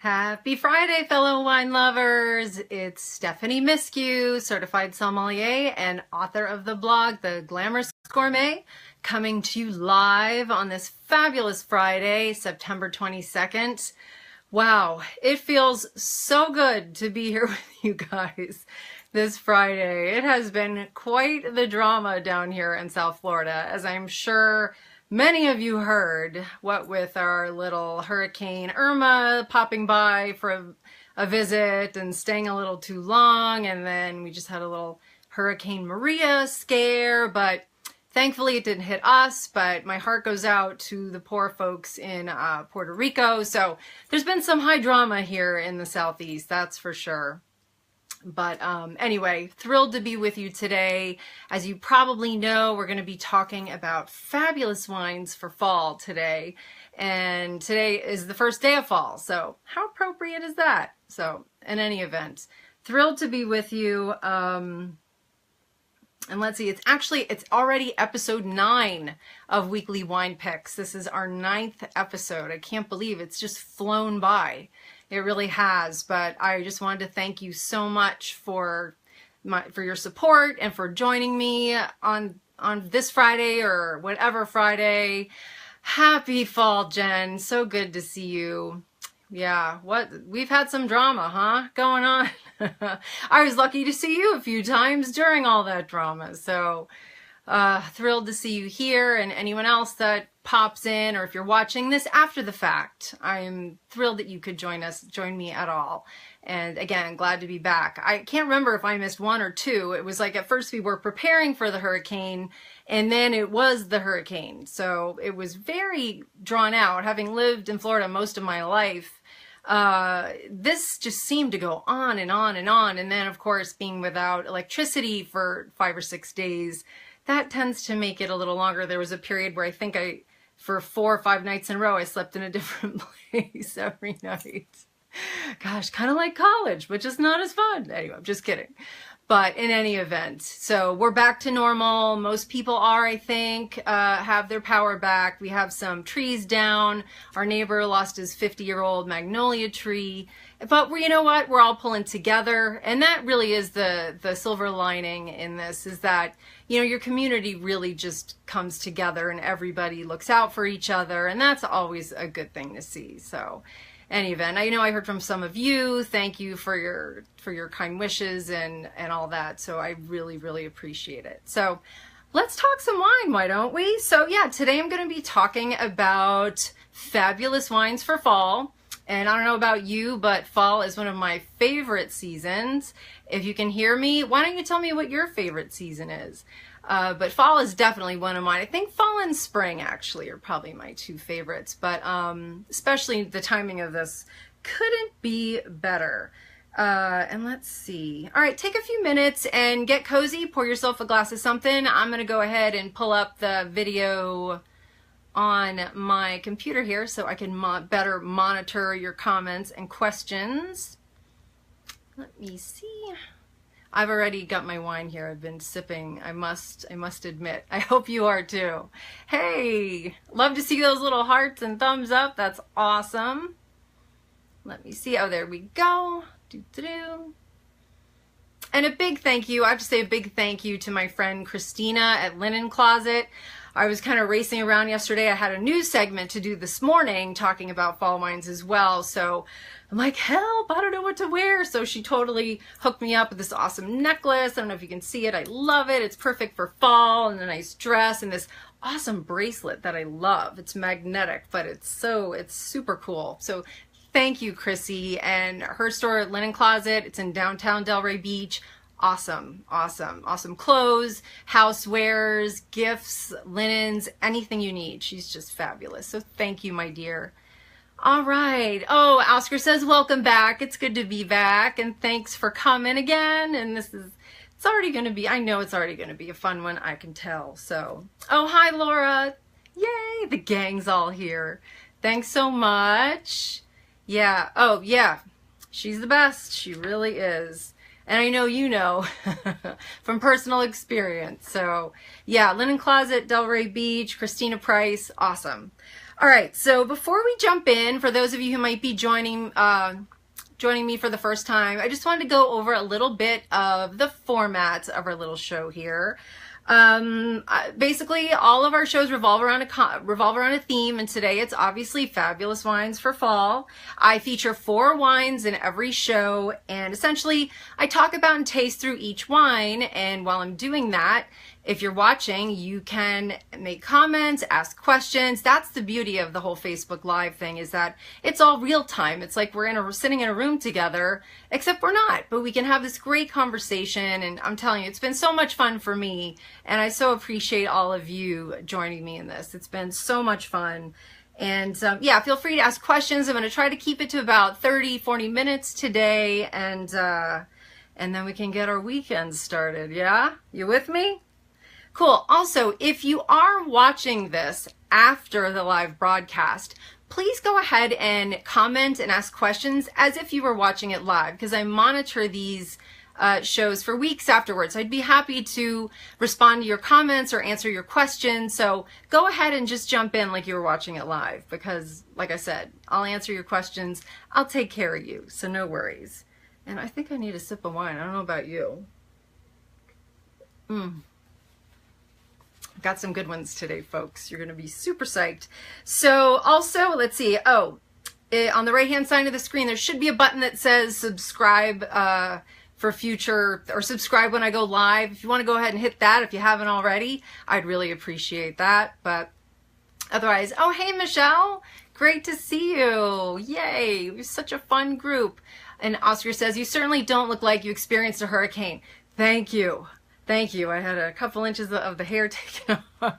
Happy Friday, fellow wine lovers! It's Stephanie Miskew, certified sommelier and author of the blog, The Glamorous Gourmet, coming to you live on this fabulous Friday, September 22nd. Wow, it feels so good to be here with you guys this Friday. It has been quite the drama down here in South Florida, as I'm sure many of you heard, what with our little Hurricane Irma popping by for a visit and staying a little too long, and then we just had a little Hurricane Maria scare, but thankfully it didn't hit us, but my heart goes out to the poor folks in Puerto Rico. So there's been some high drama here in the Southeast, that's for sure. But anyway, thrilled to be with you today. As you probably know, we're going to be talking about fabulous wines for fall today. And today is the first day of fall. So how appropriate is that? So in any event, thrilled to be with you. And let's see, it's already episode 9 of Weekly Wine Picks. This is our 9th episode. I can't believe it's just flown by. It really has, but I just wanted to thank you so much for your support and for joining me on this Friday or whatever Friday. Happy fall, Jen. So good to see you. Yeah, we've had some drama, huh, going on. I was lucky to see you a few times during all that drama, so thrilled to see you here, and anyone else that pops in, or if you're watching this after the fact, I'm thrilled that you could join me at all. And again, glad to be back. I can't remember if I missed 1 or 2. It was like at first we were preparing for the hurricane, and then it was the hurricane. So it was very drawn out. Having lived in Florida most of my life, this just seemed to go on and on and on. And then of course, being without electricity for 5 or 6 days, that tends to make it a little longer. There was a period where I think for 4 or 5 nights in a row, I slept in a different place every night. Gosh, kind of like college, but just not as fun. Anyway, I'm just kidding. But in any event, so we're back to normal. Most people are, I think, have their power back. We have some trees down. Our neighbor lost his 50-year-old magnolia tree. But you know what? We're all pulling together. And that really is the silver lining in this, is that, you know, your community really just comes together and everybody looks out for each other. And that's always a good thing to see. So any event, I know I heard from some of you. Thank you for your kind wishes and all that. So I really, really appreciate it. So let's talk some wine, why don't we? So yeah, today I'm going to be talking about fabulous wines for fall. And I don't know about you, but fall is one of my favorite seasons. If you can hear me, why don't you tell me what your favorite season is? But fall is definitely one of mine. I think fall and spring actually are probably my 2 favorites, but especially the timing of this couldn't be better. And let's see. All right, take a few minutes and get cozy, pour yourself a glass of something. I'm going to go ahead and pull up the video on my computer here so I can better monitor your comments and questions. Let me see. I've already got my wine here. I've been sipping. I must admit. I hope you are too. Hey, love to see those little hearts and thumbs up. That's awesome. Let me see. Oh, there we go. Doo-doo-doo. And a big thank you. I have to say a big thank you to my friend Christina at Linen Closet. I was kind of racing around yesterday. I had a news segment to do this morning talking about fall wines as well. So I'm like, help, I don't know what to wear. So she totally hooked me up with this awesome necklace. I don't know if you can see it. I love it. It's perfect for fall, and a nice dress, and this awesome bracelet that I love. It's magnetic, but it's super cool. So thank you, Chrissy. And her store, Linen Closet, it's in downtown Delray Beach. Awesome, awesome, awesome clothes, housewares, gifts, linens, anything you need. She's just fabulous. So thank you, my dear. All right. Oh, Oscar says, welcome back. It's good to be back. And thanks for coming again. And it's already going to be, I know it's already going to be a fun one. I can tell. So, oh, hi, Laura. Yay. The gang's all here. Thanks so much. Yeah. Oh, yeah. She's the best. She really is. And I know you know from personal experience. So yeah, Linen Closet, Delray Beach, Christina Price, awesome. All right, so before we jump in, for those of you who might be joining me for the first time, I just wanted to go over a little bit of the format of our little show here. Basically, all of our shows revolve around a theme, and today it's obviously fabulous wines for fall. I feature 4 wines in every show, and essentially I talk about and taste through each wine, and while I'm doing that, if you're watching, you can make comments, ask questions. That's the beauty of the whole Facebook Live thing, is that it's all real time. It's like we're sitting in a room together, except we're not, but we can have this great conversation. And I'm telling you, it's been so much fun for me. And I so appreciate all of you joining me in this. It's been so much fun. And yeah, feel free to ask questions. I'm going to try to keep it to about 30, 40 minutes today. And then we can get our weekend started. Yeah? You with me? Cool. Also, if you are watching this after the live broadcast, please go ahead and comment and ask questions as if you were watching it live, because I monitor these shows for weeks afterwards. I'd be happy to respond to your comments or answer your questions. So go ahead and just jump in like you were watching it live, because like I said, I'll answer your questions. I'll take care of you. So no worries. And I think I need a sip of wine. I don't know about you. Got some good ones today, folks. You're going to be super psyched. So also, let's see. Oh, on the right-hand side of the screen, there should be a button that says subscribe for future, or subscribe when I go live. If you want to go ahead and hit that, if you haven't already, I'd really appreciate that. But otherwise, oh, hey, Michelle. Great to see you. Yay. You're such a fun group. And Oscar says, you certainly don't look like you experienced a hurricane. Thank you. Thank you. I had a couple inches of the hair taken off.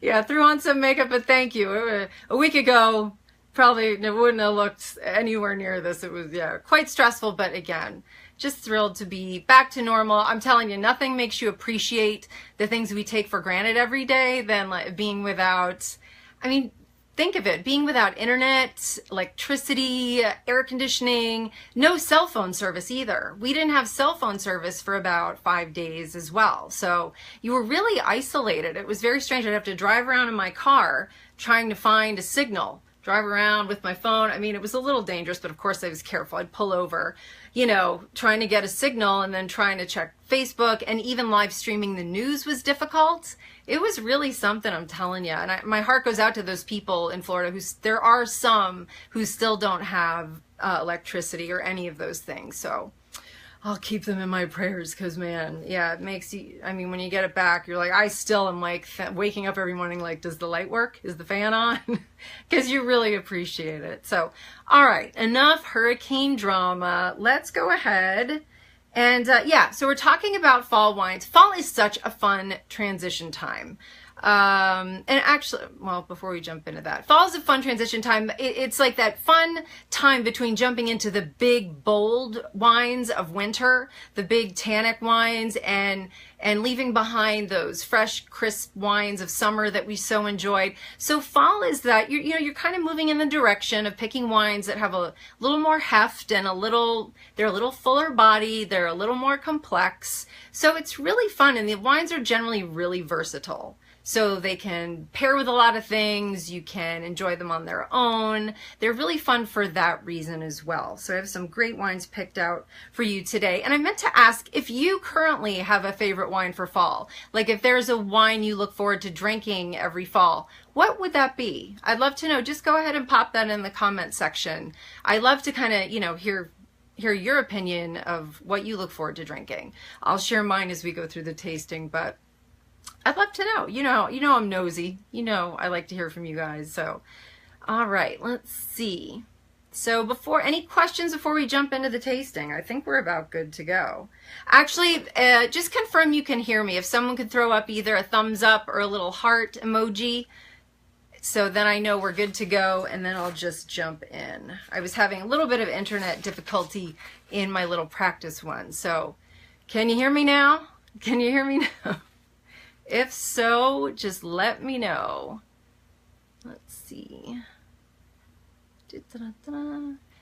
Yeah, threw on some makeup, but thank you. A week ago, probably it wouldn't have looked anywhere near this. It was, yeah, quite stressful, but again, just thrilled to be back to normal. I'm telling you, nothing makes you appreciate the things we take for granted every day than like being without, I mean, think of it, being without internet, electricity, air conditioning, no cell phone service either. We didn't have cell phone service for about 5 days as well. So you were really isolated. It was very strange. I'd have to drive around in my car trying to find a signal, drive around with my phone. I mean, it was a little dangerous, but of course I was careful. I'd pull over, you know, trying to get a signal and then trying to check Facebook, and even live streaming the news was difficult. It was really something, I'm telling you. And my heart goes out to those people in Florida there are some who still don't have electricity or any of those things. So I'll keep them in my prayers, because man, yeah, it makes you, I mean, when you get it back, you're like, I still am like waking up every morning like, does the light work? Is the fan on? Because you really appreciate it. So, all right, enough hurricane drama. Let's go ahead. And yeah, so we're talking about fall wines. Fall is such a fun transition time. And actually, well, before we jump into that, fall is a fun transition time. It's like that fun time between jumping into the big, bold wines of winter, the big tannic wines, and leaving behind those fresh, crisp wines of summer that we so enjoyed. So fall is that you're kind of moving in the direction of picking wines that have a little more heft and they're a little fuller body, they're a little more complex. So it's really fun, and the wines are generally really versatile. So they can pair with a lot of things. You can enjoy them on their own. They're really fun for that reason as well. So I have some great wines picked out for you today. And I meant to ask if you currently have a favorite wine for fall. Like if there's a wine you look forward to drinking every fall, what would that be? I'd love to know. Just go ahead and pop that in the comment section. I love to kind of, hear your opinion of what you look forward to drinking. I'll share mine as we go through the tasting, but I'd love to know. You know I'm nosy. I like to hear from you guys. So, all right, let's see. So any questions before we jump into the tasting? I think we're about good to go. Actually, just confirm you can hear me. If someone could throw up either a thumbs up or a little heart emoji, so then I know we're good to go, and then I'll just jump in. I was having a little bit of internet difficulty in my little practice one. So can you hear me now? Can you hear me now? If so, just let me know. Let's see.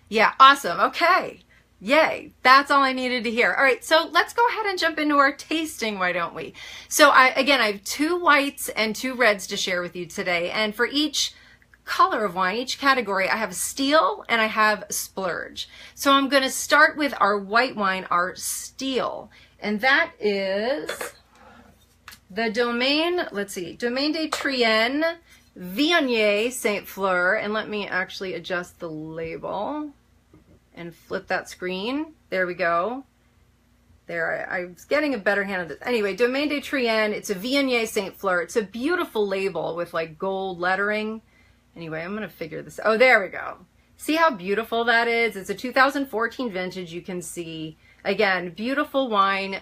Yeah, awesome. Okay. Yay. That's all I needed to hear. All right, so let's go ahead and jump into our tasting, why don't we? So I have 2 whites and 2 reds to share with you today. And for each color of wine, each category, I have a steel and I have a splurge. So I'm going to start with our white wine, our steel. And that is the Domaine, let's see, Domaine de Trienne, Viognier, Saint Fleur. And let me actually adjust the label and flip that screen. There we go. There, I was getting a better hand of this. Anyway, Domaine de Trienne, it's a Viognier Saint Fleur. It's a beautiful label with like gold lettering. Anyway, I'm going to figure this. Oh, there we go. See how beautiful that is? It's a 2014 vintage. You can see, again, beautiful wine.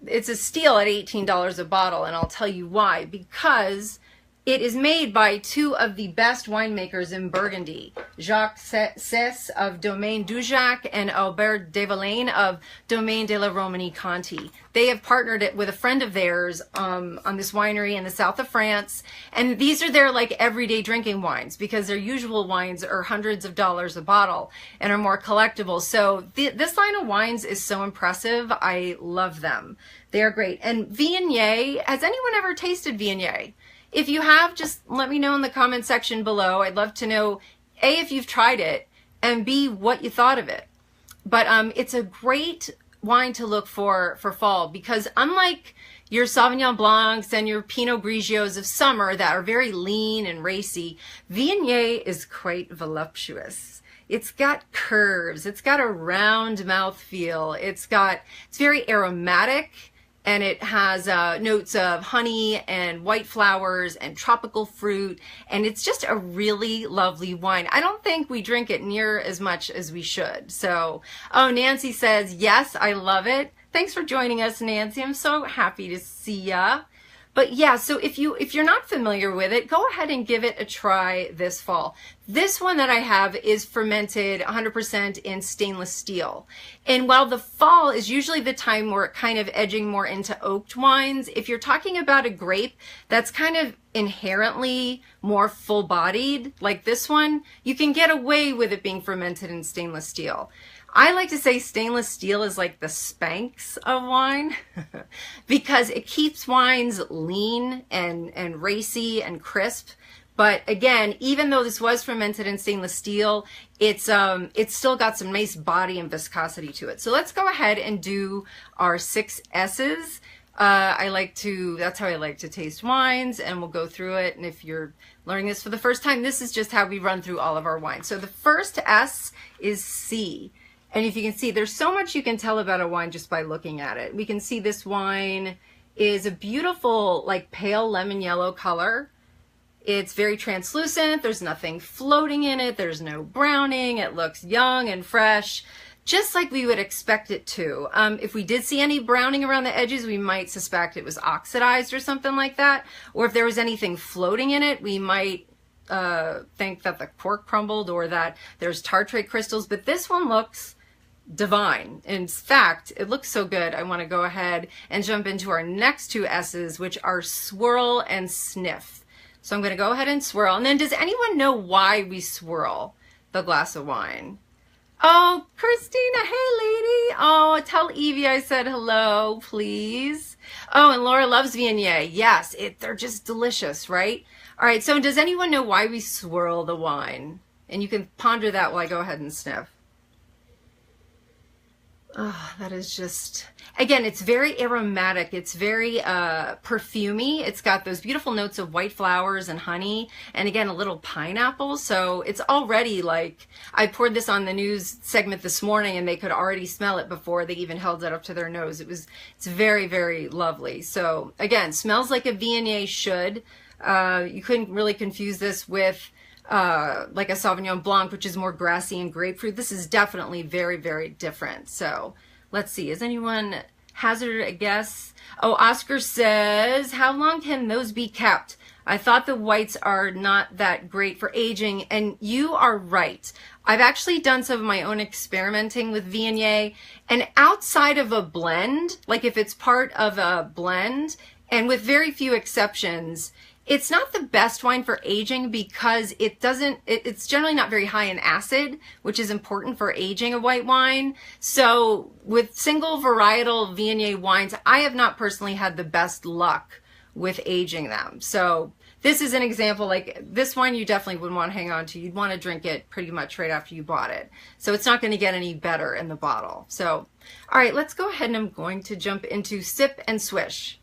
It's a steal at $18 a bottle, and I'll tell you why. Because it is made by two of the best winemakers in Burgundy, Jacques Cesse of Domaine Dujac and Albert Devalaine of Domaine de la Romanie Conti. They have partnered it with a friend of theirs on this winery in the south of France. And these are their like everyday drinking wines because their usual wines are hundreds of dollars a bottle and are more collectible. So this line of wines is so impressive. I love them. They are great. And Viognier, has anyone ever tasted Viognier? If you have, just let me know in the comment section below. I'd love to know, A, if you've tried it, and B, what you thought of it. But it's a great wine to look for fall because unlike your Sauvignon Blancs and your Pinot Grigios of summer that are very lean and racy, Viognier is quite voluptuous. It's got curves. It's got a round mouth feel. It's very aromatic. And it has notes of honey and white flowers and tropical fruit. And it's just a really lovely wine. I don't think we drink it near as much as we should. So, oh, Nancy says, yes, I love it. Thanks for joining us, Nancy. I'm so happy to see ya. But yeah, so if you're not familiar with it, go ahead and give it a try this fall. This one that I have is fermented 100% in stainless steel. And while the fall is usually the time where it kind of edging more into oaked wines, if you're talking about a grape that's kind of inherently more full-bodied, like this one, you can get away with it being fermented in stainless steel. I like to say stainless steel is like the Spanx of wine because it keeps wines lean and racy and crisp. But again, even though this was fermented in stainless steel, it's still got some nice body and viscosity to it. So let's go ahead and do our 6 S's. That's how I like to taste wines, and we'll go through it. And if you're learning this for the first time, this is just how we run through all of our wines. So the first S is C. And if you can see, there's so much you can tell about a wine just by looking at it. We can see this wine is a beautiful, like pale lemon yellow color. It's very translucent. There's nothing floating in it. There's no browning. It looks young and fresh, just like we would expect it to. If we did see any browning around the edges, we might suspect it was oxidized or something like that. Or if there was anything floating in it, we might think that the cork crumbled or that there's tartrate crystals. But this one looks divine. In fact, it looks so good. I want to go ahead and jump into our next 2 S's, which are swirl and sniff. So I'm going to go ahead and swirl. And then does anyone know why we swirl the glass of wine? Oh, Christina, hey lady. Oh, tell Evie I said hello, please. Oh, and Laura loves Viognier. Yes, they're just delicious, right? All right, so does anyone know why we swirl the wine? And you can ponder that while I go ahead and sniff. Oh, that is just, again, it's very aromatic. It's very perfumey. It's got those beautiful notes of white flowers and honey, and again, a little pineapple. So it's already like, I poured this on the news segment this morning and they could already smell it before they even held it up to their nose. It's very, very lovely. So again, smells like a Viognier should. You couldn't really confuse this with like a Sauvignon Blanc, which is more grassy and grapefruit. This is definitely very, very different. So let's see, is anyone hazard a guess? Oh, Oscar says, how long can those be kept? I thought the whites are not that great for aging, and you are right. I've actually done some of my own experimenting with Viognier, and outside of a blend, like if it's part of a blend, and with very few exceptions, it's not the best wine for aging because it's generally not very high in acid, which is important for aging a white wine. So with single varietal Viognier wines, I have not personally had the best luck with aging them. So this is an example, like this wine you definitely wouldn't want to hang on to. You'd want to drink it pretty much right after you bought it. So it's not going to get any better in the bottle. So, all right, let's go ahead and I'm going to jump into Sip and Swish.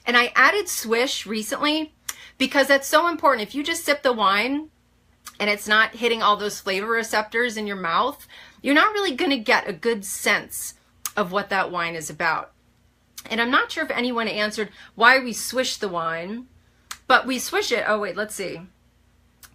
And I added Swish recently because that's so important. If you just sip the wine and it's not hitting all those flavor receptors in your mouth, you're not really going to get a good sense of what that wine is about. And I'm not sure if anyone answered why we swish the wine, but we swish it. Oh, wait, let's see.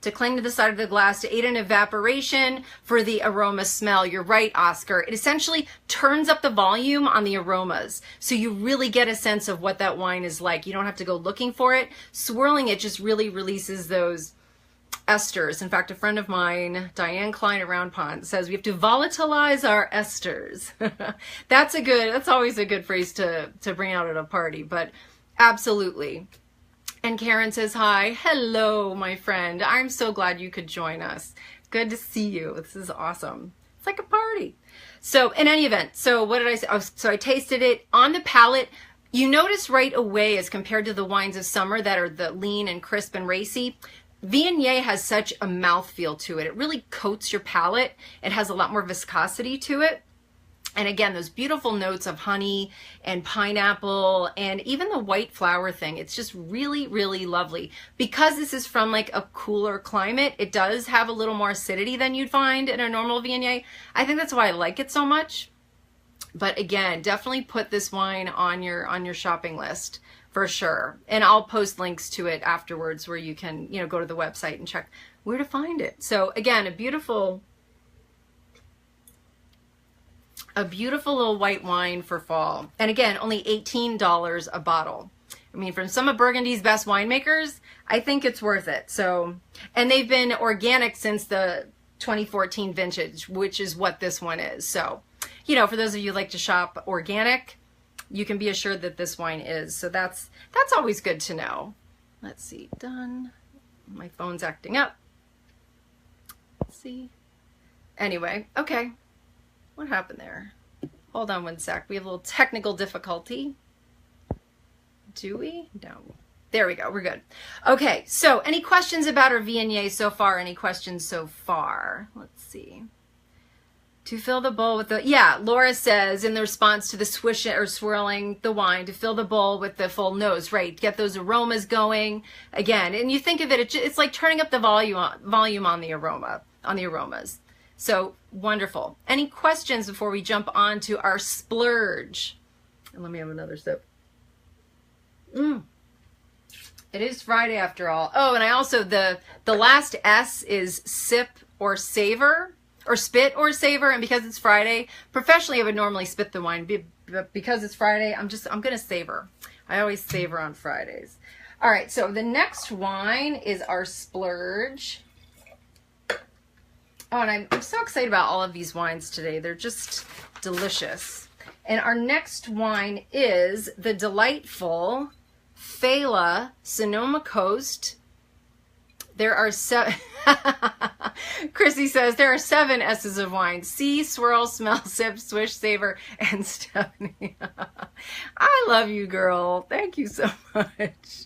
To cling to the side of the glass, to aid in evaporation for the aroma smell. You're right, Oscar. It essentially turns up the volume on the aromas. So you really get a sense of what that wine is like. You don't have to go looking for it. Swirling it just really releases those esters. In fact, a friend of mine, Diane Klein at Round Pond, says we have to volatilize our esters. That's always a good phrase to bring out at a party, but absolutely. And Karen says, hi. Hello, my friend. I'm so glad you could join us. Good to see you. This is awesome. It's like a party. So in any event, so what did I say? Oh, so I tasted it on the palate. You notice right away as compared to the wines of summer that are the lean and crisp and racy, Viognier has such a mouthfeel to it. It really coats your palate. It has a lot more viscosity to it. And again, those beautiful notes of honey and pineapple and even the white flower thing. It's just really, really lovely. Because this is from like a cooler climate, it does have a little more acidity than you'd find in a normal Viognier. I think that's why I like it so much. But again, definitely put this wine on your shopping list for sure. And I'll post links to it afterwards where you can, go to the website and check where to find it. So again, a beautiful little white wine for fall. And again, only $18 a bottle. I mean, from some of Burgundy's best winemakers, I think it's worth it. So, and they've been organic since the 2014 vintage, which is what this one is. So, for those of you who like to shop organic, you can be assured that this wine is. So that's always good to know. Let's see, done. My phone's acting up. Let's see. Anyway, okay. What happened there? Hold on one sec. We have a little technical difficulty. Do we? No. There we go. We're good. Okay. So any questions about our Viognier so far? Any questions so far? Let's see. To fill the bowl with Laura says in the response to the swish or swirling the wine, to fill the bowl with the full nose, right? Get those aromas going again. And you think of it, it's like turning up the volume on the aromas. So wonderful. Any questions before we jump on to our splurge? And let me have another sip. It is Friday after all. Oh, and I also, the last S is sip or savor, or spit or savor. And because it's Friday, professionally I would normally spit the wine, but because it's Friday, I'm going to savor. I always savor on Fridays. All right, so the next wine is our splurge. Oh, and I'm so excited about all of these wines today. They're just delicious. And our next wine is the delightful Fela Sonoma Coast. There are Chrissy says there are 7 S's of wine. See, swirl, smell, sip, swish, savor, and Stephanie. I love you, girl. Thank you so much.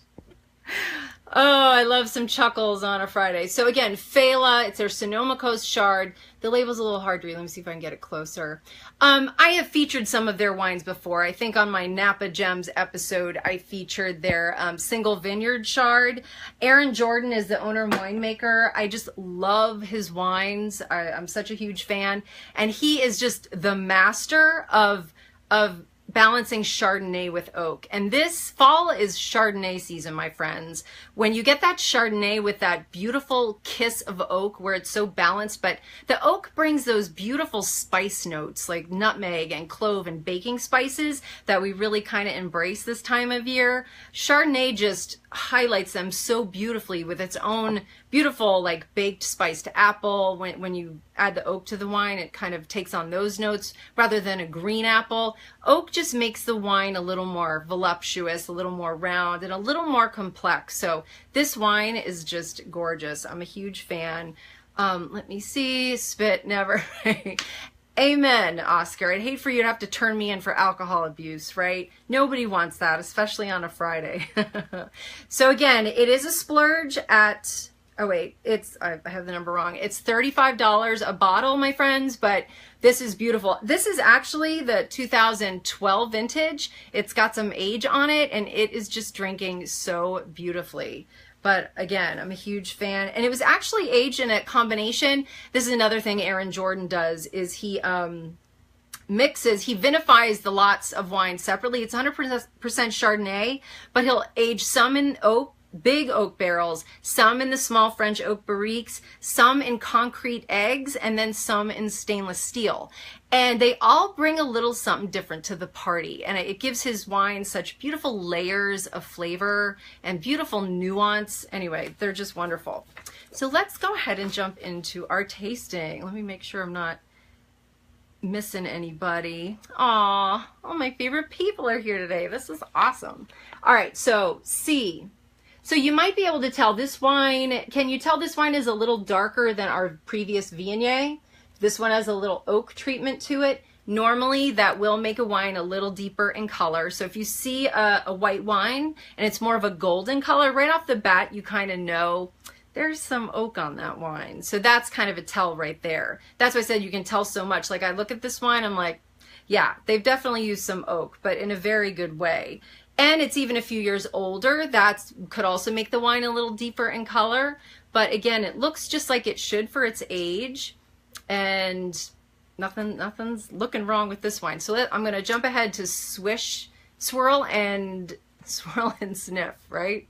Oh, I love some chuckles on a Friday. So again, Fela, it's their Sonoma Coast Chard. The label's a little hard to read. Let me see if I can get it closer. I have featured some of their wines before. I think on my Napa Gems episode, I featured their single vineyard Chard. Aaron Jordan is the owner and winemaker. I just love his wines. I'm such a huge fan. And he is just the master of balancing Chardonnay with oak. And this fall is Chardonnay season, my friends. When you get that Chardonnay with that beautiful kiss of oak where it's so balanced, but the oak brings those beautiful spice notes like nutmeg and clove and baking spices that we really kind of embrace this time of year. Chardonnay just highlights them so beautifully with its own beautiful like baked spiced apple. When you add the oak to the wine, it kind of takes on those notes rather than a green apple. Oak just makes the wine a little more voluptuous, a little more round, and a little more complex. So this wine is just gorgeous. I'm a huge fan. Let me see. Spit never. Amen, Oscar. I'd hate for you to have to turn me in for alcohol abuse, right? Nobody wants that, especially on a Friday. So again, it is a splurge at, oh wait, I have the number wrong. It's $35 a bottle, my friends, but this is beautiful. This is actually the 2012 vintage. It's got some age on it, and it is just drinking so beautifully. But again, I'm a huge fan. And it was actually aged in a combination. This is another thing Aaron Jordan does, is he vinifies the lots of wine separately. It's 100% Chardonnay, but he'll age some in oak, big oak barrels, some in the small French oak barriques, some in concrete eggs, and then some in stainless steel. And they all bring a little something different to the party. And it gives his wine such beautiful layers of flavor and beautiful nuance. Anyway, they're just wonderful. So let's go ahead and jump into our tasting. Let me make sure I'm not missing anybody. Aw, all my favorite people are here today. This is awesome. All right, so C. So you might be able to tell this wine, can you tell this wine is a little darker than our previous Viognier? This one has a little oak treatment to it. Normally that will make a wine a little deeper in color. So if you see a white wine and it's more of a golden color, right off the bat, you kind of know there's some oak on that wine. So that's kind of a tell right there. That's why I said you can tell so much. Like I look at this wine, I'm like, yeah, they've definitely used some oak, but in a very good way. And it's even a few years older. That could also make the wine a little deeper in color. But again, it looks just like it should for its age. And nothing's looking wrong with this wine. So I'm going to jump ahead to swirl and sniff, right?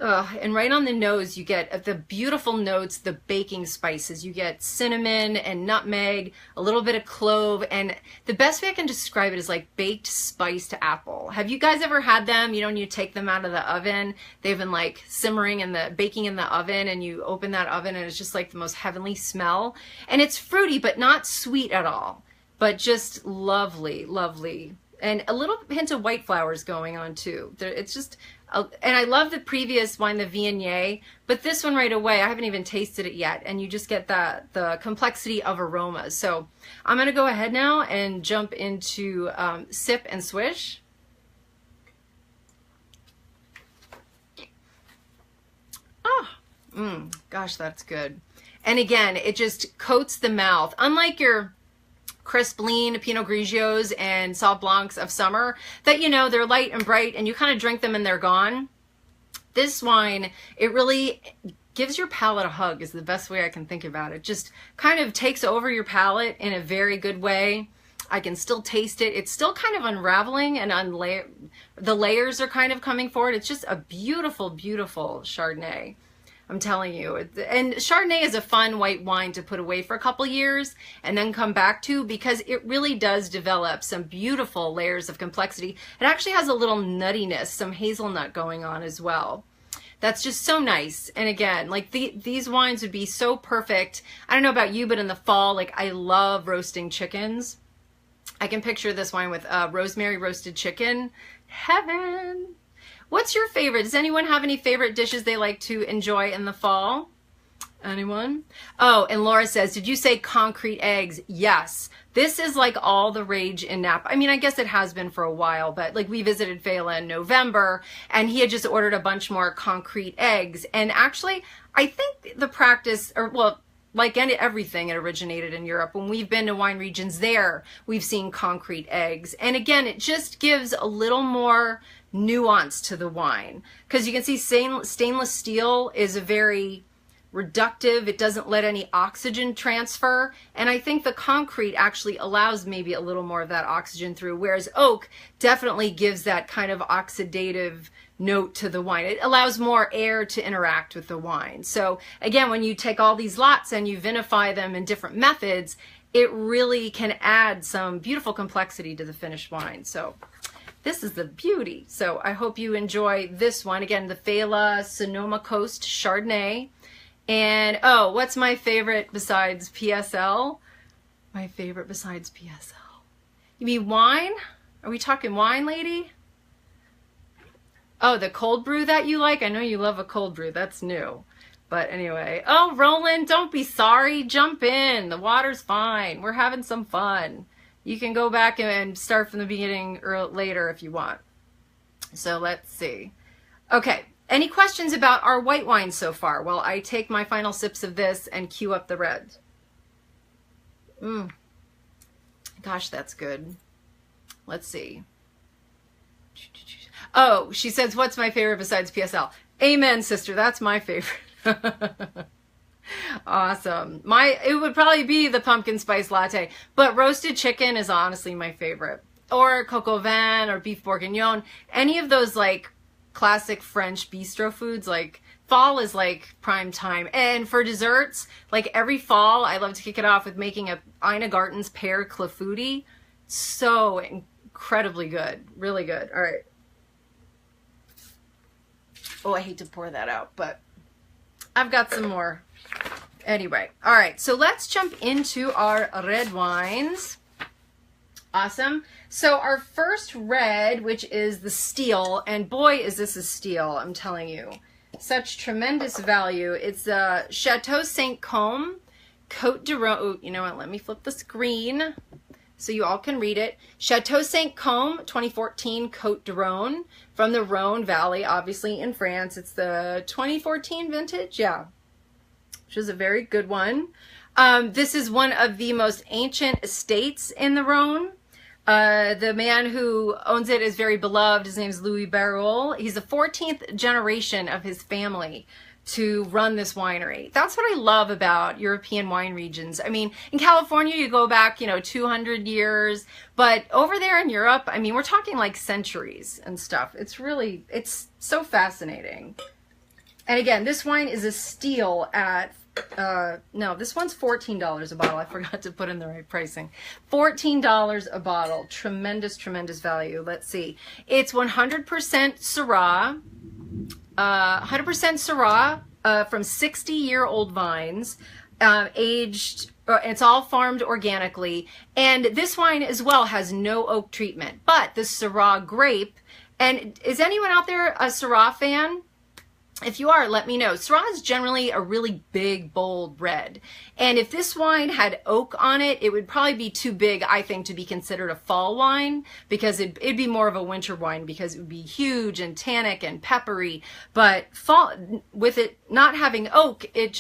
And right on the nose, you get the beautiful notes, the baking spices. You get cinnamon and nutmeg, a little bit of clove, and the best way I can describe it is like baked spiced apple. Have you guys ever had them? You know, when you take them out of the oven, they've been like simmering in baking in the oven, and you open that oven and it's just like the most heavenly smell. And it's fruity, but not sweet at all, but just lovely, lovely. And a little hint of white flowers going on too. It's just, and I love the previous wine, the Viognier, but this one right away, I haven't even tasted it yet, and you just get the complexity of aromas. So I'm going to go ahead now and jump into sip and swish. Gosh, that's good. And again, it just coats the mouth. Unlike your crisp lean Pinot Grigios and Sauv Blancs of summer that, you know, they're light and bright and you kind of drink them and they're gone. This wine, it really gives your palate a hug is the best way I can think about it. Just kind of takes over your palate in a very good way. I can still taste it. It's still kind of unraveling and the layers are kind of coming forward. It's just a beautiful, beautiful Chardonnay. I'm telling you. And Chardonnay is a fun white wine to put away for a couple years and then come back to, because it really does develop some beautiful layers of complexity. It actually has a little nuttiness, some hazelnut going on as well. That's just so nice. And again, like these wines would be so perfect. I don't know about you, but in the fall, like I love roasting chickens. I can picture this wine with rosemary roasted chicken. Heaven. What's your favorite? Does anyone have any favorite dishes they like to enjoy in the fall? Anyone? Oh, and Laura says, did you say concrete eggs? Yes. This is like all the rage in Napa. I mean, I guess it has been for a while, but like we visited Fela in November and he had just ordered a bunch more concrete eggs. And actually, I think the practice, or well, like everything, it originated in Europe. When we've been to wine regions there, we've seen concrete eggs. And again, it just gives a little more nuance to the wine, because you can see stainless steel is a very reductive. It doesn't let any oxygen transfer, and I think the concrete actually allows maybe a little more of that oxygen through, whereas oak definitely gives that kind of oxidative note to the wine. It allows more air to interact with the wine. So again, when you take all these lots and you vinify them in different methods, it really can add some beautiful complexity to the finished wine. So this is the beauty. So I hope you enjoy this one. Again, the Fela Sonoma Coast Chardonnay. And oh, what's my favorite besides PSL? My favorite besides PSL. You mean wine? Are we talking wine, lady? Oh, the cold brew that you like? I know you love a cold brew. That's new. But anyway, oh, Roland, don't be sorry. Jump in. The water's fine. We're having some fun. You can go back and start from the beginning or later if you want. So let's see. Okay, any questions about our white wine so far? Well, I take my final sips of this and cue up the red. Gosh, that's good. Let's see. Oh, she says, what's my favorite besides PSL? Amen, sister. That's my favorite. Awesome. It would probably be the pumpkin spice latte, but roasted chicken is honestly my favorite. Or coq au vin or beef bourguignon. Any of those like classic French bistro foods, like fall is like prime time. And for desserts, like every fall, I love to kick it off with making a Ina Garten's pear clafouti. So incredibly good. Really good. All right. Oh, I hate to pour that out, but I've got some more. Anyway, all right, so let's jump into our red wines. Awesome. So our first red, which is the Steel, and boy, is this a steal, I'm telling you. Such tremendous value. It's Chateau Saint Côme, Côte de Rhone. Oh, you know what, let me flip the screen so you all can read it. Chateau Saint Côme, 2014 Côte de Rhone, from the Rhone Valley, obviously in France. It's the 2014 vintage, yeah, which is a very good one. This is one of the most ancient estates in the Rhone. The man who owns it is very beloved. His name is Louis Barrault. He's the 14th generation of his family to run this winery. That's what I love about European wine regions. I mean, in California, you go back, 200 years, but over there in Europe, I mean, we're talking like centuries and stuff. It's so fascinating. And again, this wine is a steal at, no, this one's $14 a bottle. I forgot to put in the right pricing. $14 a bottle. Tremendous, tremendous value. Let's see. It's 100% Syrah. 100% Syrah from 60-year-old vines, aged, it's all farmed organically. And this wine as well has no oak treatment, but the Syrah grape, and is anyone out there a Syrah fan? If you are, let me know. Syrah is generally a really big, bold red. And if this wine had oak on it, it would probably be too big, I think, to be considered a fall wine, because it'd be more of a winter wine because it would be huge and tannic and peppery. But fall, with it not having oak, it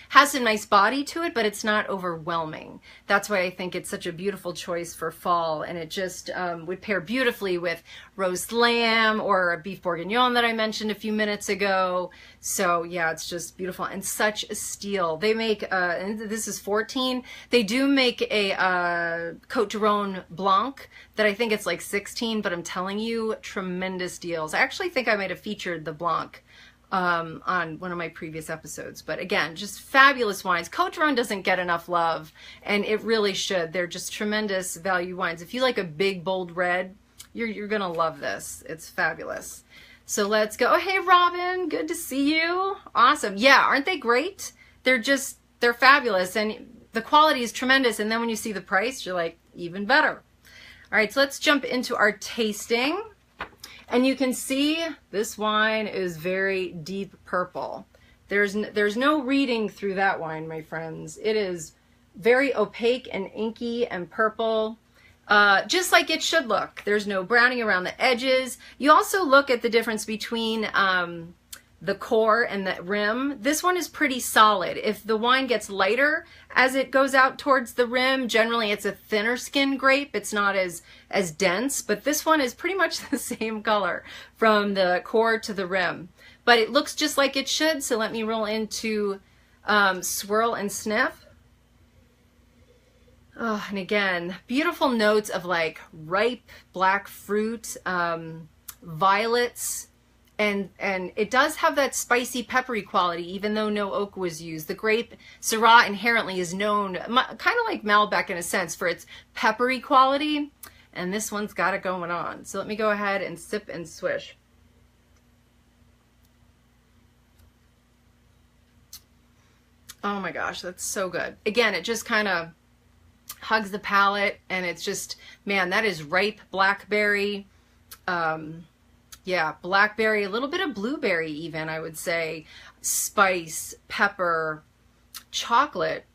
has a nice body to it, but it's not overwhelming. That's why I think it's such a beautiful choice for fall. And it just would pair beautifully with roast lamb or a beef bourguignon that I mentioned a few minutes ago. So yeah, it's just beautiful and such a steal. They make, and this is 14. They do make a Côte de Rhone Blanc that I think it's like 16, but I'm telling you, tremendous deals. I actually think I might have featured the Blanc on one of my previous episodes. But again, just fabulous wines. Côte de Rhone doesn't get enough love, and it really should. They're just tremendous value wines. If you like a big, bold red, you're gonna love this. It's fabulous. So let's go. Oh, hey, Robin, good to see you. Awesome. Yeah, aren't they great? They're fabulous, and the quality is tremendous. And then when you see the price, you're like, even better. All right, so let's jump into our tasting. And you can see this wine is very deep purple. There's no reading through that wine, my friends. It is very opaque and inky and purple. Just like it should look. There's no browning around the edges. You also look at the difference between the core and the rim. This one is pretty solid. If the wine gets lighter as it goes out towards the rim, generally it's a thinner skin grape. It's not as dense, but this one is pretty much the same color from the core to the rim. But it looks just like it should, so let me roll into swirl and sniff. Oh, and again, beautiful notes of like ripe black fruit, violets, and it does have that spicy peppery quality even though no oak was used. The grape Syrah inherently is known, kind of like Malbec in a sense, for its peppery quality, and this one's got it going on. So let me go ahead and sip and swish. Oh my gosh, that's so good. Again, it just kind of hugs the palate, and it's just, man, that is ripe blackberry. Yeah, blackberry, a little bit of blueberry even, I would say, spice, pepper, chocolate.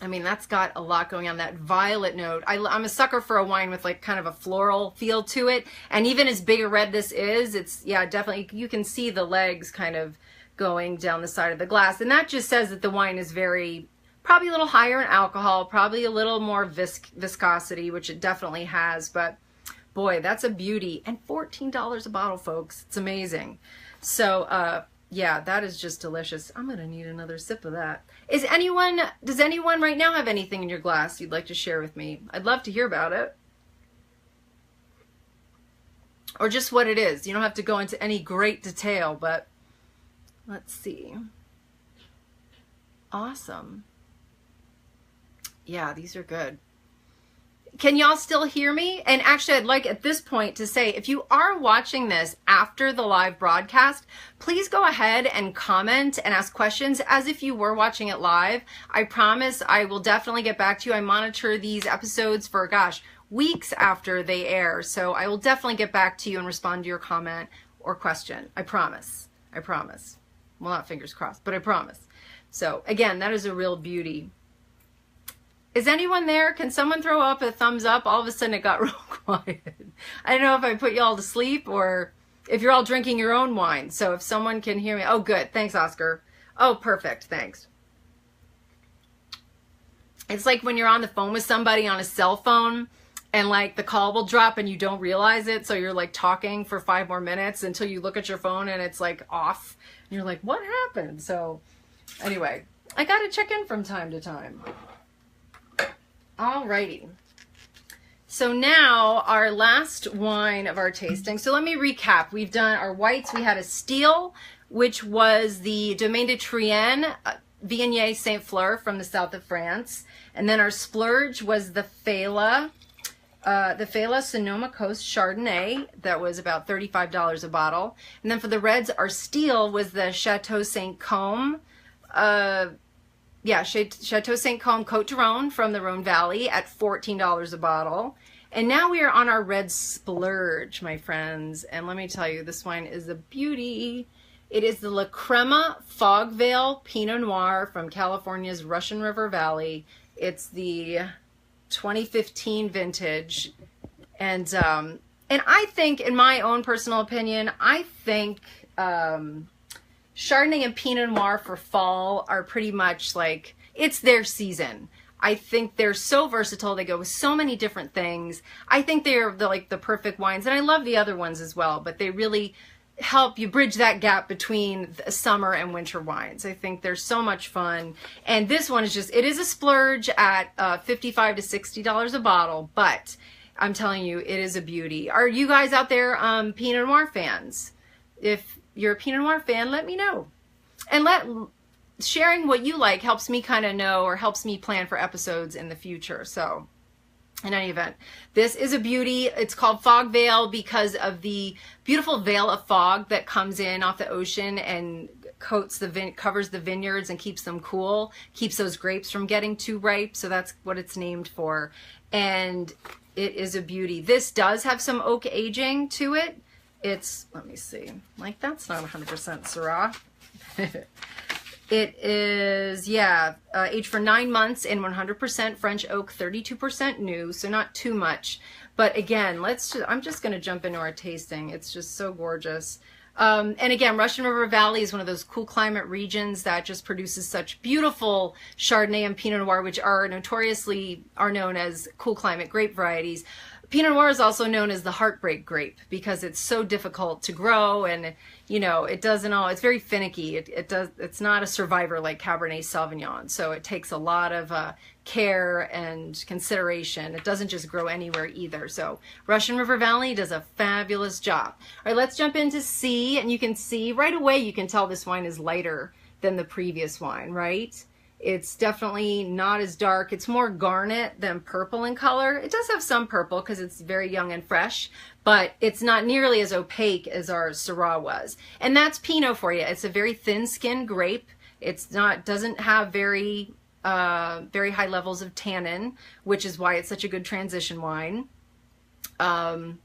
I mean, that's got a lot going on, that violet note. I'm a sucker for a wine with like kind of a floral feel to it. And even as big a red this is, it's, yeah, definitely, you can see the legs kind of going down the side of the glass. And that just says that the wine is very, probably a little higher in alcohol, probably a little more viscosity, which it definitely has. But boy, that's a beauty. And $14 a bottle, folks. It's amazing. So, yeah, that is just delicious. I'm going to need another sip of that. Does anyone right now have anything in your glass you'd like to share with me? I'd love to hear about it. Or just what it is. You don't have to go into any great detail, but let's see. Awesome. Yeah, these are good. Can y'all still hear me? And actually, I'd like at this point to say, if you are watching this after the live broadcast, please go ahead and comment and ask questions as if you were watching it live. I promise I will definitely get back to you. I monitor these episodes for, gosh, weeks after they air. So I will definitely get back to you and respond to your comment or question. I promise. I promise. Well, not fingers crossed, but I promise. So again, that is a real beauty. Is anyone there? Can someone throw up a thumbs up? All of a sudden it got real quiet. I don't know if I put you all to sleep or if you're all drinking your own wine. So if someone can hear me. Oh, good. Thanks, Oscar. Oh, perfect. Thanks. It's like when you're on the phone with somebody on a cell phone and like the call will drop and you don't realize it. So you're like talking for 5 more minutes until you look at your phone and it's like off. And you're like, what happened? So anyway, I got to check in from time to time. Alrighty. So now our last wine of our tasting. So let me recap. We've done our whites. We had a Steel, which was the Domaine de Trienne, Viognier Saint Fleur from the south of France. And then our Splurge was the Fela Sonoma Coast Chardonnay. That was about $35 a bottle. And then for the reds, our Steel was the Chateau Saint Côme. Chateau Saint Côme Côte d'Rhône from the Rhone Valley at $14 a bottle. And now we are on our red Splurge, my friends. And let me tell you, this wine is a beauty. It is the La Crema Fog Vale Pinot Noir from California's Russian River Valley. It's the 2015 vintage. And I think, in my own personal opinion, I think Chardonnay and Pinot Noir for fall are pretty much like, it's their season. I think they're so versatile. They go with so many different things. I think they're the perfect wines. And I love the other ones as well, but they really help you bridge that gap between the summer and winter wines. I think they're so much fun. And this one is just, it is a splurge at $55 to $60 a bottle, but I'm telling you, it is a beauty. Are you guys out there Pinot Noir fans? If you're a Pinot Noir fan, let me know. And sharing what you like helps me kind of know, or helps me plan for episodes in the future. So in any event, this is a beauty. It's called Fog Vale because of the beautiful veil of fog that comes in off the ocean and covers the vineyards and keeps them cool, keeps those grapes from getting too ripe. So that's what it's named for. And it is a beauty. This does have some oak aging to it. It's, let me see, like that's not 100% Syrah. It is, yeah, aged for 9 months in 100% French oak, 32% new, so not too much. But again, I'm just going to jump into our tasting. It's just so gorgeous. And again, Russian River Valley is one of those cool climate regions that just produces such beautiful Chardonnay and Pinot Noir, which are notoriously known as cool climate grape varieties. Pinot Noir is also known as the heartbreak grape because it's so difficult to grow, and it's very finicky. It's not a survivor like Cabernet Sauvignon, so it takes a lot of care and consideration. It doesn't just grow anywhere either. So Russian River Valley does a fabulous job. All right, let's jump into C, and you can see right away, you can tell this wine is lighter than the previous wine, right? It's definitely not as dark. It's more garnet than purple in color. It does have some purple because it's very young and fresh, but it's not nearly as opaque as our Syrah was. And that's Pinot for you. It's a very thin-skinned grape. Doesn't have very high levels of tannin, which is why it's such a good transition wine. And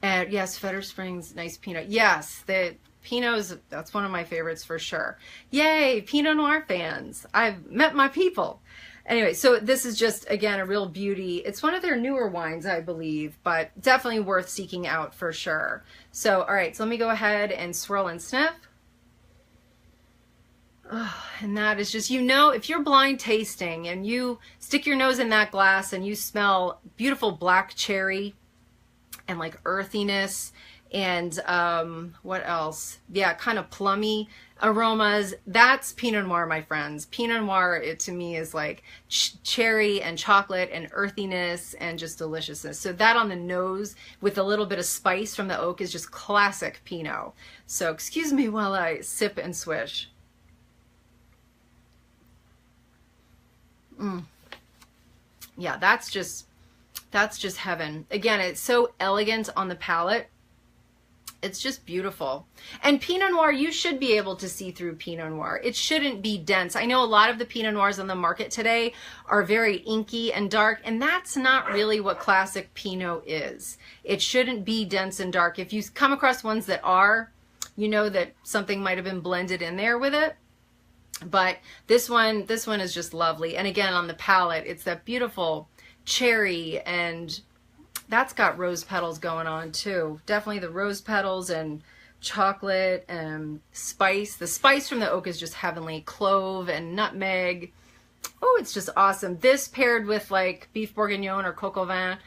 And yes, Fetter Springs, nice Pinot. Yes, the Pinots, that's one of my favorites for sure. Yay, Pinot Noir fans. I've met my people. Anyway, so this is just, again, a real beauty. It's one of their newer wines, I believe, but definitely worth seeking out for sure. So, all right, so let me go ahead and swirl and sniff. Oh, and that is just, you know, if you're blind tasting and you stick your nose in that glass and you smell beautiful black cherry and like earthiness and what else? Yeah, kind of plummy aromas. That's Pinot Noir, my friends. Pinot Noir, it to me is like cherry and chocolate and earthiness and just deliciousness. So that on the nose with a little bit of spice from the oak is just classic Pinot. So excuse me while I sip and swish. Yeah, that's just heaven. Again, it's so elegant on the palate. It's just beautiful. And Pinot Noir, you should be able to see through Pinot Noir. It shouldn't be dense. I know a lot of the Pinot Noirs on the market today are very inky and dark, and that's not really what classic Pinot is. It shouldn't be dense and dark. If you come across ones that are, you know that something might have been blended in there with it. But this one is just lovely. And again, on the palate, it's that beautiful cherry, and that's got rose petals going on too. Definitely the rose petals and chocolate and spice. The spice from the oak is just heavenly. Clove and nutmeg. Oh, it's just awesome. This paired with like beef bourguignon or coq au vin,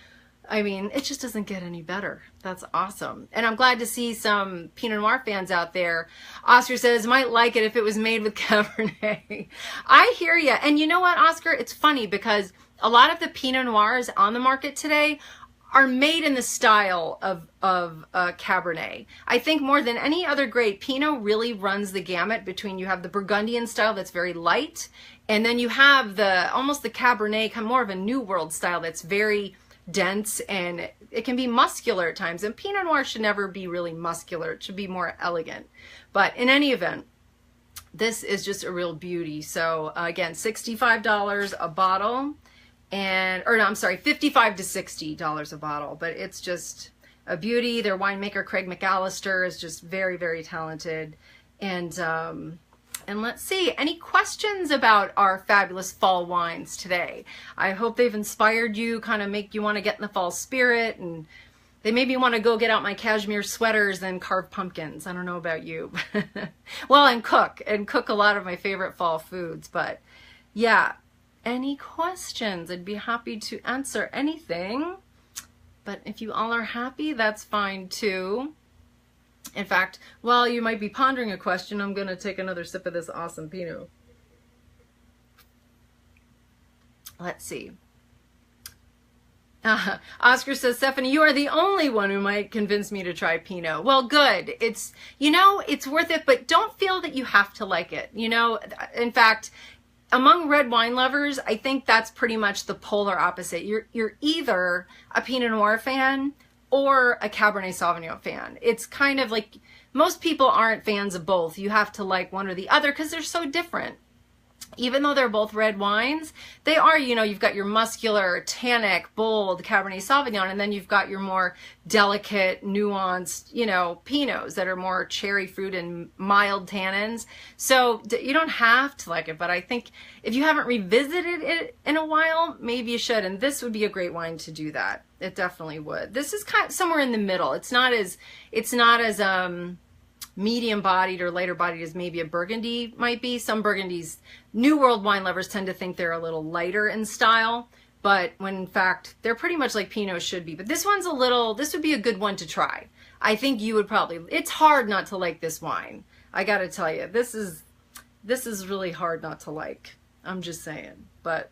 I mean, it just doesn't get any better. That's awesome. And I'm glad to see some Pinot Noir fans out there. Oscar says, might like it if it was made with Cabernet. I hear you. And you know what, Oscar? It's funny because a lot of the Pinot Noirs on the market today are made in the style of Cabernet. I think more than any other grade, Pinot really runs the gamut between, you have the Burgundian style that's very light, and then you have the almost the Cabernet, kind of more of a New World style that's very dense, and it can be muscular at times. And Pinot Noir should never be really muscular. It should be more elegant. But in any event, this is just a real beauty. So again, $65 a bottle. And, or no, I'm sorry, $55 to $60 a bottle, but it's just a beauty. Their winemaker, Craig McAllister, is just very, very talented. And let's see, any questions about our fabulous fall wines today? I hope they've inspired you, kind of make you want to get in the fall spirit, and they made me want to go get out my cashmere sweaters and carve pumpkins. I don't know about you. Well, and cook a lot of my favorite fall foods, but yeah. Any questions? I'd be happy to answer anything. But if you all are happy, that's fine too. In fact, while you might be pondering a question, I'm going to take another sip of this awesome Pinot. Let's see. Oscar says, Stephanie, you are the only one who might convince me to try Pinot. Well, good. It's, you know, it's worth it, but don't feel that you have to like it. You know, in fact, among red wine lovers, I think that's pretty much the polar opposite. You're either a Pinot Noir fan or a Cabernet Sauvignon fan. It's kind of like, most people aren't fans of both. You have to like one or the other because they're so different. Even though they're both red wines, they are, you know, you've got your muscular, tannic, bold Cabernet Sauvignon, and then you've got your more delicate, nuanced, you know, Pinots that are more cherry fruit and mild tannins. So you don't have to like it, but I think if you haven't revisited it in a while, maybe you should, and this would be a great wine to do that. It definitely would. This is kind of somewhere in the middle. It's not as medium bodied or lighter bodied as maybe a Burgundy might be. Some Burgundies, New World wine lovers tend to think they're a little lighter in style, but when in fact they're pretty much like Pinot should be. But this one's a little, this would be a good one to try. I think you would probably, it's hard not to like this wine. I gotta tell you, this is really hard not to like. I'm just saying, but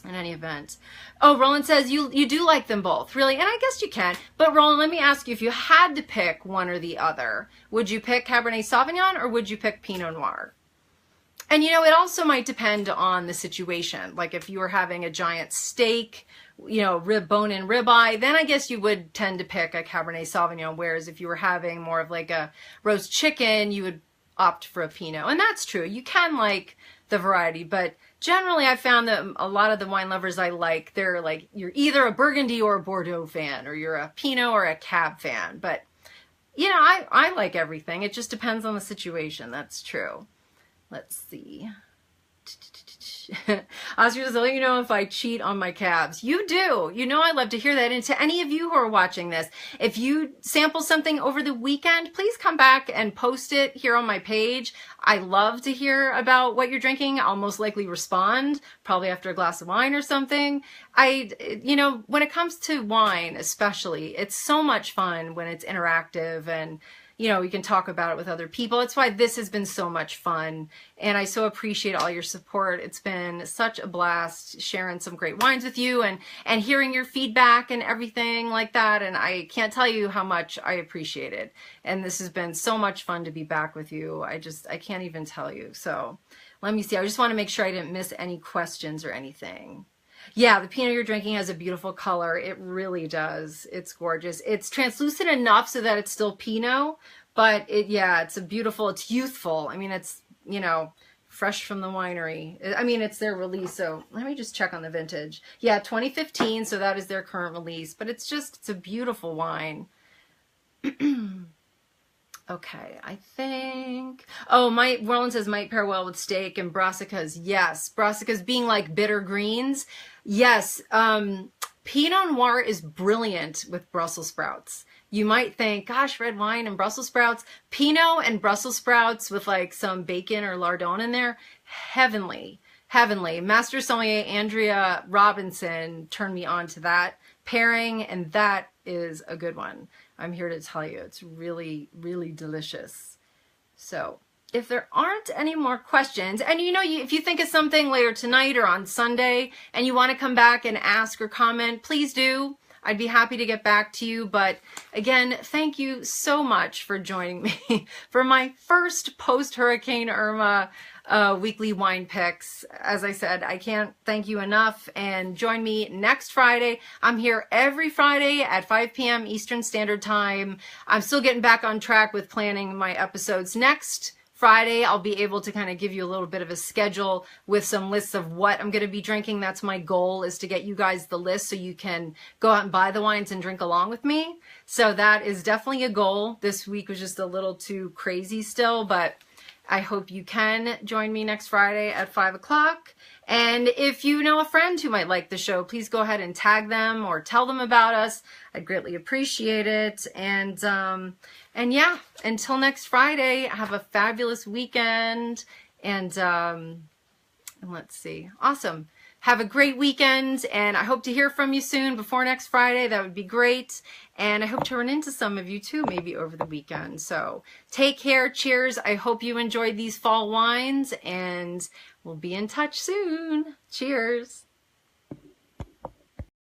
in any event. Oh, Roland says you do like them both, really? And I guess you can. But Roland, let me ask you, if you had to pick one or the other, would you pick Cabernet Sauvignon or would you pick Pinot Noir? And you know, it also might depend on the situation. Like if you were having a giant steak, you know, bone-in ribeye, then I guess you would tend to pick a Cabernet Sauvignon. Whereas if you were having more of like a roast chicken, you would opt for a Pinot. And that's true. You can like the variety. But generally I found that a lot of the wine lovers I like, they're like, you're either a Burgundy or a Bordeaux fan, or you're a Pinot or a Cab fan. But you know, I like everything. It just depends on the situation. That's true. Let's see. Oscar says, I'll let you know if I cheat on my cabs. You do. You know I love to hear that. And to any of you who are watching this, if you sample something over the weekend, please come back and post it here on my page. I love to hear about what you're drinking. I'll most likely respond, probably after a glass of wine or something. You know, when it comes to wine especially, it's so much fun when it's interactive and you know, you can talk about it with other people. That's why this has been so much fun. And I so appreciate all your support. It's been such a blast sharing some great wines with you and hearing your feedback and everything like that. And I can't tell you how much I appreciate it. And this has been so much fun to be back with you. I can't even tell you. So let me see. I just want to make sure I didn't miss any questions or anything. Yeah, the Pinot you're drinking has a beautiful color. It really does. It's gorgeous. It's translucent enough so that it's still Pinot, but it's it's youthful. I mean, it's, you know, fresh from the winery. I mean, it's their release. So let me just check on the vintage. Yeah, 2015. So that is their current release, but it's a beautiful wine. Okay, I think, Roland says might pair well with steak and brassicas. Yes, brassicas being like bitter greens. Yes, Pinot Noir is brilliant with Brussels sprouts. You might think, gosh, red wine and Brussels sprouts. Pinot and Brussels sprouts with like some bacon or lardon in there, heavenly, heavenly. Master Sommelier Andrea Robinson turned me on to that pairing, and that is a good one. I'm here to tell you, it's really, really delicious. So if there aren't any more questions, and you know, if you think of something later tonight or on Sunday and you want to come back and ask or comment, please do. I'd be happy to get back to you. But again, thank you so much for joining me for my first post-Hurricane Irma weekly wine picks. As I said, I can't thank you enough, and join me next Friday. I'm here every Friday at 5 p.m. Eastern Standard Time. I'm still getting back on track with planning my episodes. Next Friday, I'll be able to kind of give you a little bit of a schedule with some lists of what I'm going to be drinking. That's my goal, is to get you guys the list so you can go out and buy the wines and drink along with me. So that is definitely a goal. This week was just a little too crazy still, but I hope you can join me next Friday at 5 o'clock. And if you know a friend who might like the show, please go ahead and tag them or tell them about us. I'd greatly appreciate it. And yeah, until next Friday, have a fabulous weekend. And let's see. Awesome. Have a great weekend, and I hope to hear from you soon before next Friday. That would be great. And I hope to run into some of you too, maybe over the weekend. So take care. Cheers. I hope you enjoyed these fall wines, and we'll be in touch soon. Cheers.